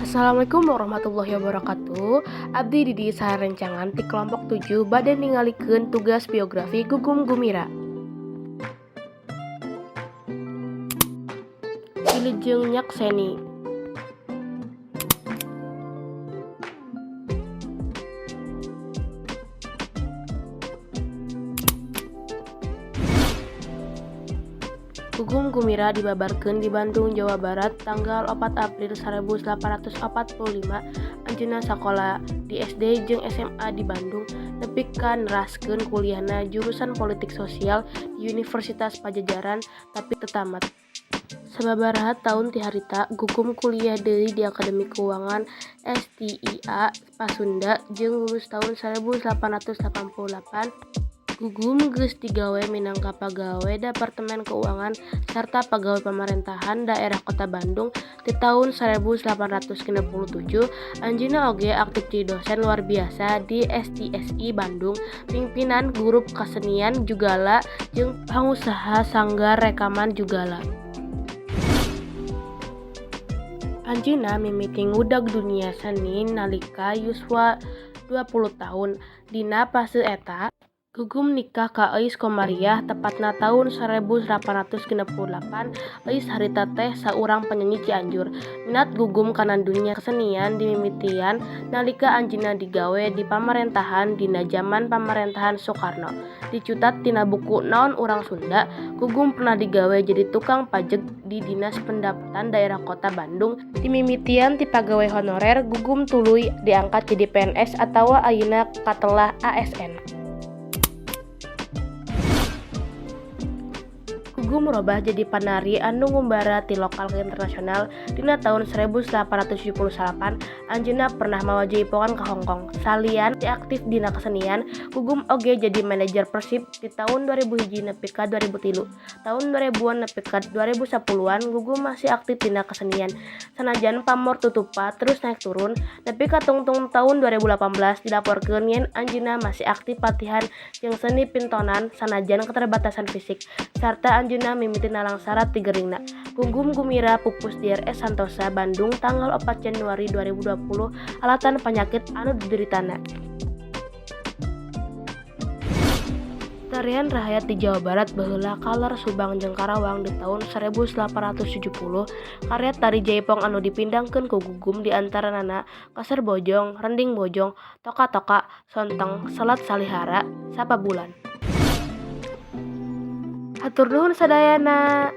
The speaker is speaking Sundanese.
Assalamualaikum warahmatullahi wabarakatuh. Abdi Didi sarencangan ti kelompok 7 bade ningalikeun tugas biografi Gugum Gumira. Wilujeng Nyakseni. Gugum Gumira dibabarkeun di Bandung, Jawa Barat tanggal 4 April 1845. Anjeunna sakola di SD jeung SMA di Bandung nepi ka neraskeun kuliahna jurusan Politik Sosial di Universitas Pajajaran tapi teu tamat. Sababaraha taun ti harita Gugum kuliah deui di Akademi Keuangan STIA Pasunda jeung lulus taun 1888. Gugum geus digawe minangka pagawe Departemen Keuangan sarta pagawe pamarentahan daerah Kota Bandung ti taun 1867. Anjeunna oge aktif jadi dosen luar biasa di STSI Bandung, pimpinan grup kasenian Jugala jeung pangusaha sanggar rekaman Jugala. Anjeunna mimiti ngudag dunia seni nalika yuswa 20 tahun. Dina fase eta Gugum nikah ka Eis Komariah tepatna taun 1868. Eis harita teh saurang penyanyi Cianjur. Minat Gugum kana dunia kesenian dimimitian nalika anjeunna digawe di pamarentahan dina jaman pamarentahan Soekarno. Dicutat tina buku Naon Urang Sunda, Gugum pernah digawe jadi tukang pajeg di Dinas Pendapatan Daerah Kota Bandung. Dimimitian ti pagawe honorer, Gugum tuluy diangkat jadi PNS atawa ayeuna katelah ASN. Gugum robah jadi panari anu ngumbara ti lokal ke internasional dina tahun 1878. Anjeunna pernah mawajahi pongan ka Hong Kong. Salian ti aktif dina kesenian, Gugum oge jadi manajer Persib di tahun 2001 nepi ka 2003. Tahun 2000-an nepi ka 2010-an Gugum masih aktif dina kesenian. Sanajan pamor tutupa terus naik turun, nepi ka tungtung tahun 2018 dilaporkeun yen anjeunna masih aktif latihan jeung seni pintonan sanajan keterbatasan fisik. Sarta anjeunna mimiti nalang syarat ti geuringna. Gugum Gumira pupus di RS Santosa Bandung tanggal 4 Januari 2020 alatan penyakit anu dideritana. Tarian rakyat di Jawa Barat baheula Kaler Subang jeung Karawang di tahun 1870. Karya tari Jaipong anu dipindangkeun ku Gugum diantaranana Kasar Bojong, Rending Bojong, Toka-toka, Sonteng, Selat Salihara, Sapabulan. Hatur nuhun sadayana.